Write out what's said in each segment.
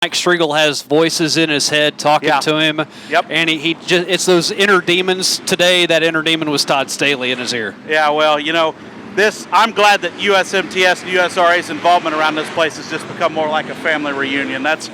Mike Striegel has voices in his head talking to him. Yep. And he just, it's those inner demons. Today, that inner demon was Todd Staley in his ear. Yeah, well, you know, I'm glad that USMTS and USRA's involvement around this place has just become more like a family reunion. That's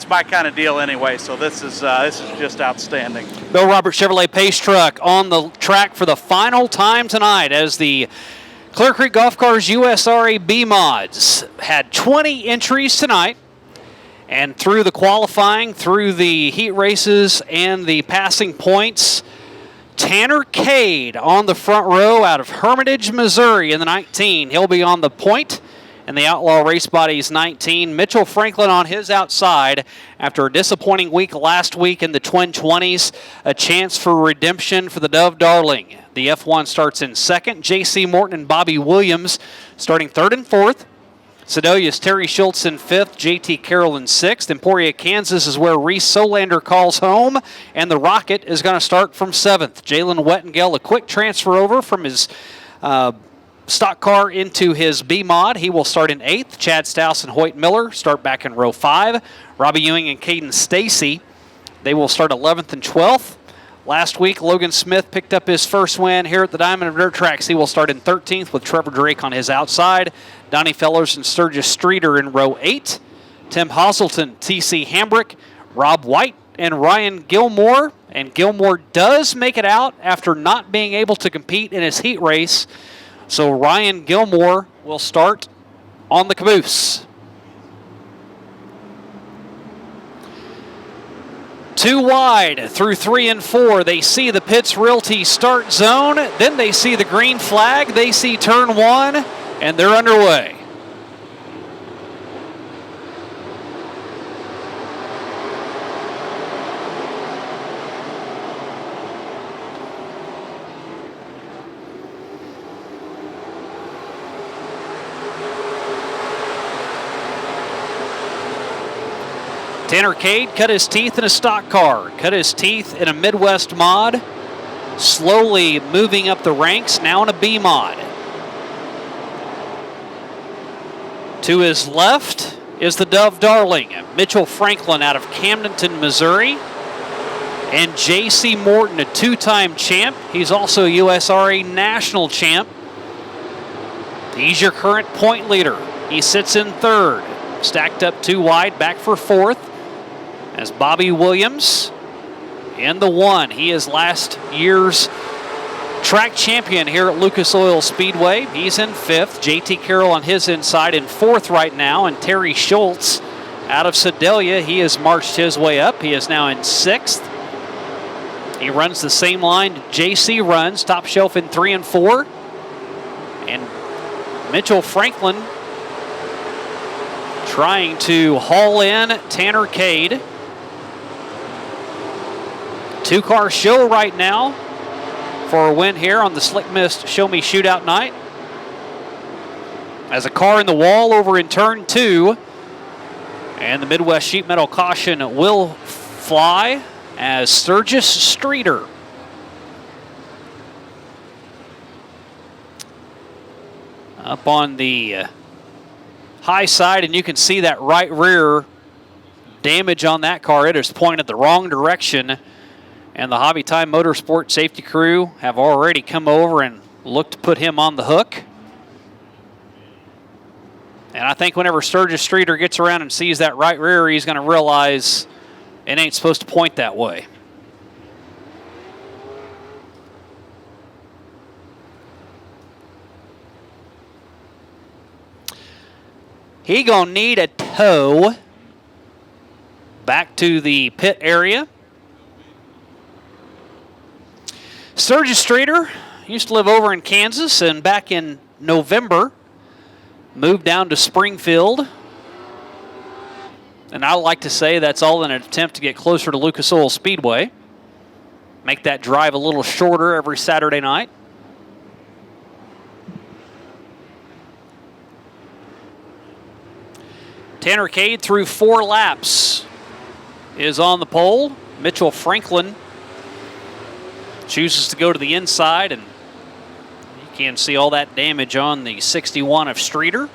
my kind of deal anyway. So this is just outstanding. Bill Roberts Chevrolet Pace Truck on the track for the final time tonight as the Clear Creek Golf Cars USRA B Mods had 20 entries tonight. And through the qualifying, through the heat races and the passing points, Tanner Cade on the front row out of Hermitage, Missouri in the 19. He'll be on the point in the Outlaw Race Bodies 19. Mitchell Franklin on his outside after a disappointing week last week in the Twin 20s. A chance for redemption for the Dove Darling. The F1 starts in second. J.C. Morton and Bobby Williams starting third and fourth. Sedalia's Terry Schultz in fifth, J.T. Carroll in sixth. Emporia, Kansas is where Reese Solander calls home, and the Rocket is going to start from seventh. Jalen Wettengel, a quick transfer over from his stock car into his B-Mod. He will start in eighth. Chad Stouse and Hoyt Miller start back in row five. Robbie Ewing and Caden Stacy, they will start 11th and 12th. Last week, Logan Smith picked up his first win here at the Diamond and Dirt Tracks. He will start in 13th with Trevor Drake on his outside. Donnie Fellers and Sturgis Streeter in row 8. Tim Hazelton, T.C. Hambrick, Rob White, and Ryan Gilmore. And Gilmore does make it out after not being able to compete in his heat race. So Ryan Gilmore will start on the caboose. 2 wide through 3 and 4. They see the Pitts Realty start zone. Then they see the green flag. They see turn 1, and they're underway. Tanner Cade cut his teeth in a stock car, cut his teeth in a Midwest mod, slowly moving up the ranks, now in a B mod. To his left is the Dove Darling, Mitchell Franklin out of Camdenton, Missouri, and J.C. Morton, a two-time champ. He's also a USRA national champ. He's your current point leader. He sits in third, stacked up 2 wide, back for fourth. As Bobby Williams in the 1. He is last year's track champion here at Lucas Oil Speedway. He's in 5th. J.T. Carroll on his inside in 4th right now. And Terry Schultz out of Sedalia. He has marched his way up. He is now in 6th. He runs the same line J.C. runs. Top shelf in 3 and 4. And Mitchell Franklin trying to haul in Tanner Cade. 2-car show right now for a win here on the Slick Mist Show Me Shootout night. As a car in the wall over in turn 2. And the Midwest Sheet Metal caution will fly as Sturgis Streeter up on the high side, and you can see that right rear damage on that car. It is pointed the wrong direction. And the Hobby Time Motorsport safety crew have already come over and looked to put him on the hook. And I think whenever Sturgis Streeter gets around and sees that right rear, he's going to realize it ain't supposed to point that way. He going to need a tow back to the pit area. Sturgis Streeter used to live over in Kansas, and back in November moved down to Springfield. And I like to say that's all in an attempt to get closer to Lucas Oil Speedway. Make that drive a little shorter every Saturday night. Tanner Cade through 4 laps is on the pole. Mitchell Franklin chooses to go to the inside, and you can see all that damage on the 61 of Streeter.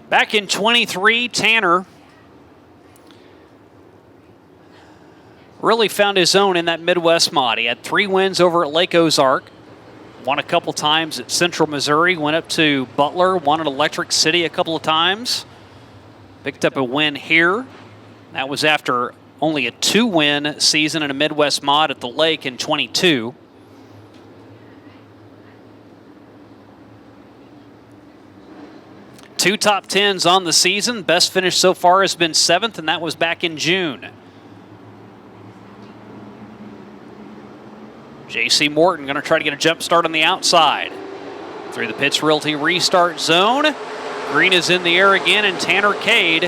Back in 23, Tanner really found his own in that Midwest mod. He had 3 wins over at Lake Ozark, won a couple times at Central Missouri, went up to Butler, won at Electric City a couple of times, picked up a win here. That was after only a 2-win season in a Midwest mod at the Lake in 22. Two top 10s on the season. Best finish so far has been 7th, and that was back in June. J.C. Morton going to try to get a jump start on the outside. Through the Pitts Realty restart zone. Green is in the air again, and Tanner Cade,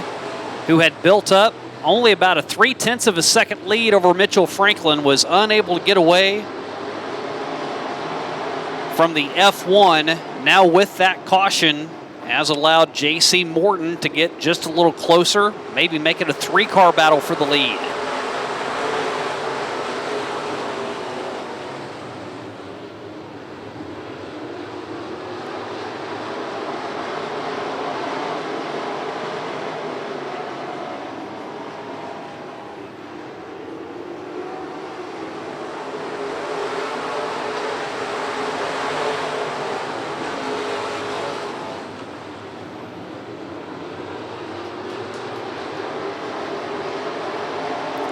who had built up only about a 0.3 of a second lead over Mitchell Franklin, was unable to get away from the F1. Now with that caution, has allowed J.C. Morton to get just a little closer, maybe make it a 3-car battle for the lead.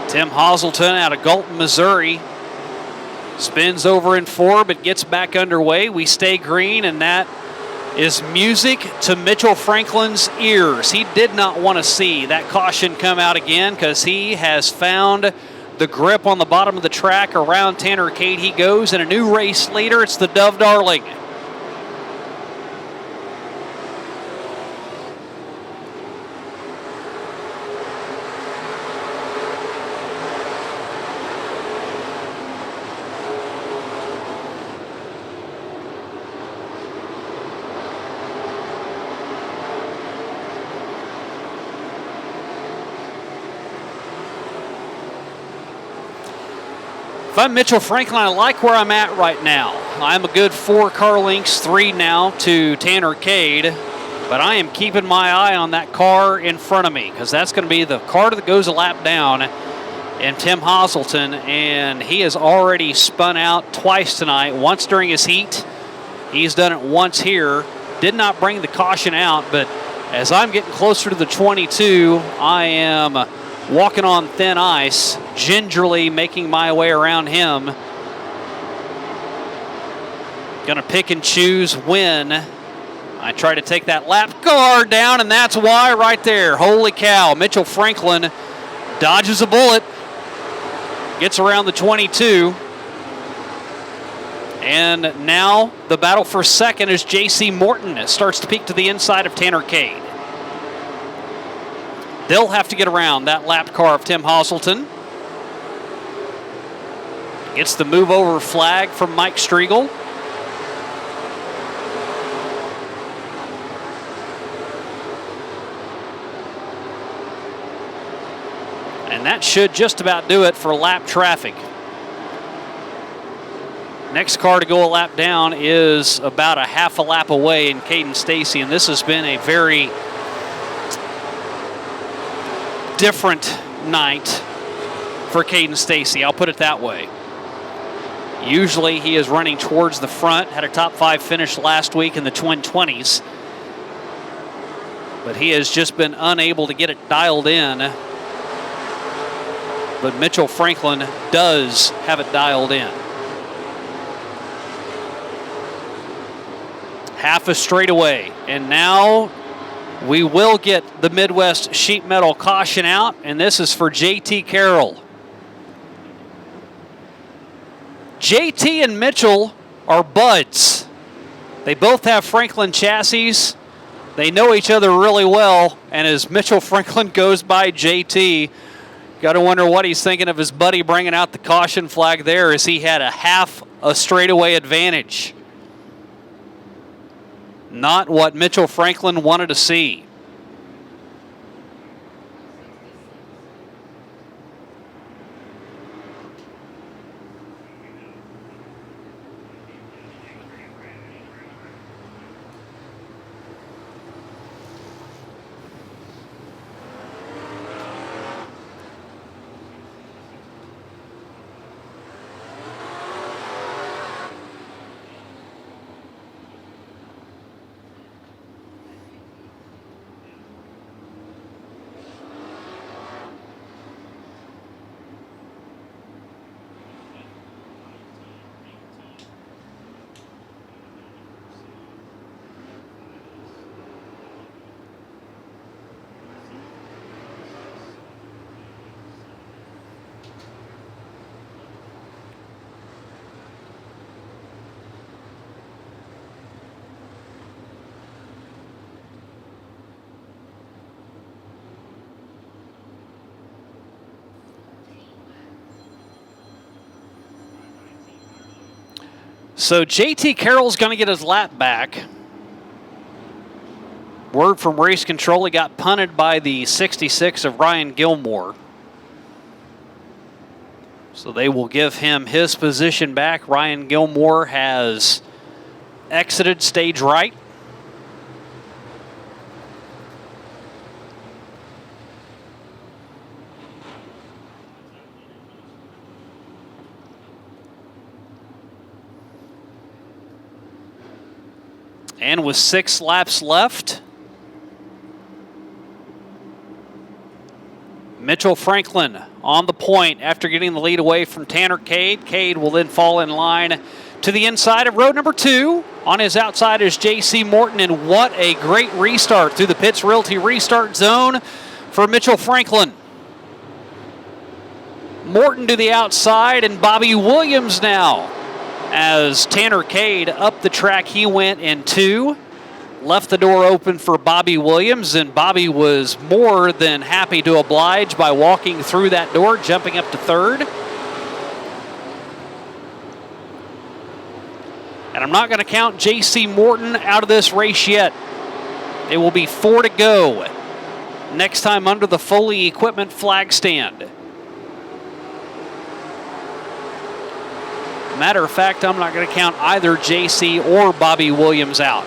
Tim Hazelton out of Galton, Missouri. Spins over in 4, but gets back underway. We stay green, and that is music to Mitchell Franklin's ears. He did not want to see that caution come out again because he has found the grip on the bottom of the track. Around Tanner Cade he goes, and a new race leader. It's the Dove Darling. If I'm Mitchell Franklin, I like where I'm at right now. I'm a good 4 car lengths, 3 now to Tanner Cade, but I am keeping my eye on that car in front of me because that's going to be the car that goes a lap down, and Tim Hazelton, and he has already spun out twice tonight, once during his heat. He's done it once here. Did not bring the caution out, but as I'm getting closer to the 22, I am walking on thin ice, gingerly making my way around him. Gonna pick and choose when I try to take that lap car down, and that's why right there. Holy cow, Mitchell Franklin dodges a bullet, gets around the 22. And now the battle for second is J.C. Morton. It starts to peek to the inside of Tanner Cade. They'll have to get around that lapped car of Tim Hazelton. Gets the move over flag from Mike Striegel. And that should just about do it for lap traffic. Next car to go a lap down is about a half a lap away in Caden Stacy, and this has been a very different night for Caden Stacy. I'll put it that way. Usually he is running towards the front, had a top 5 finish last week in the twin 20s, but he has just been unable to get it dialed in. But Mitchell Franklin does have it dialed in. Half a straightaway, and now we will get the Midwest Sheet Metal caution out, and this is for JT Carroll. JT and Mitchell are buds. They both have Franklin chassis. They know each other really well, and as Mitchell Franklin goes by JT, got to wonder what he's thinking of his buddy bringing out the caution flag there, as he had a half a straightaway advantage. Not what Mitchell Franklin wanted to see. So JT Carroll's going to get his lap back. Word from race control, he got punted by the 66 of Ryan Gilmore. So they will give him his position back. Ryan Gilmore has exited stage right. And with 6 laps left, Mitchell Franklin on the point after getting the lead away from Tanner Cade. Cade will then fall in line to the inside of road number 2. On his outside is J.C. Morton, and what a great restart through the Pitts Realty restart zone for Mitchell Franklin. Morton to the outside, and Bobby Williams now. As Tanner Cade up the track, he went in 2. Left the door open for Bobby Williams, and Bobby was more than happy to oblige by walking through that door, jumping up to 3rd. And I'm not going to count J.C. Morton out of this race yet. It will be 4 to go. Next time under the Foley Equipment flag stand. Matter of fact, I'm not going to count either J.C. or Bobby Williams out.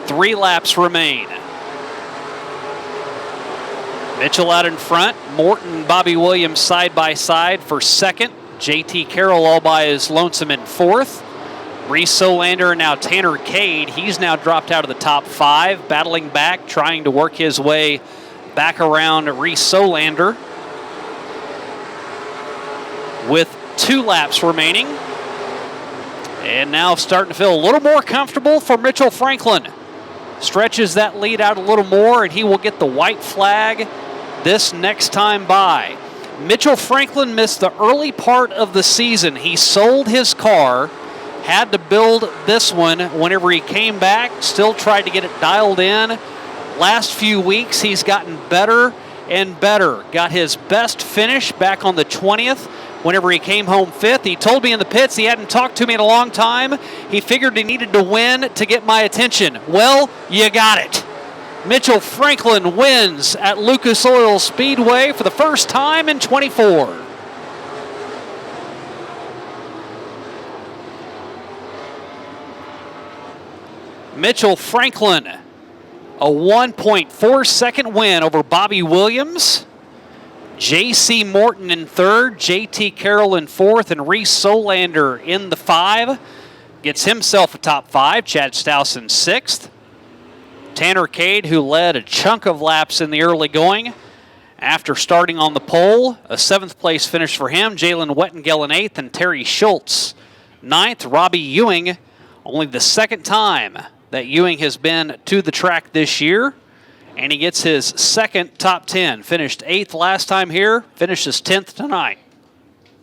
Three laps remain. Mitchell out in front. Morton and Bobby Williams side by side for 2nd. JT Carroll all by his lonesome in 4th. Reese Solander and now Tanner Cade. He's now dropped out of the top 5, battling back, trying to work his way back around Reese Solander. With 2 laps remaining. And now starting to feel a little more comfortable for Mitchell Franklin. Stretches that lead out a little more, and he will get the white flag this next time by. Mitchell Franklin missed the early part of the season. He sold his car, had to build this one whenever he came back, still tried to get it dialed in. Last few weeks, he's gotten better and better. Got his best finish back on the 20th whenever he came home 5th. He told me in the pits he hadn't talked to me in a long time. He figured he needed to win to get my attention. Well, you got it. Mitchell Franklin wins at Lucas Oil Speedway for the first time in 24. Mitchell Franklin, a 1.4 second win over Bobby Williams. J.C. Morton in 3rd, J.T. Carroll in 4th, and Reese Solander in the 5. Gets himself a top 5. Chad Stauss in 6th. Tanner Cade, who led a chunk of laps in the early going after starting on the pole. A 7th place finish for him. Jalen Wettengel in 8th, and Terry Schultz 9th. Robbie Ewing, only the 2nd time that Ewing has been to the track this year. And he gets his 2nd top 10. Finished 8th last time here, finishes 10th tonight.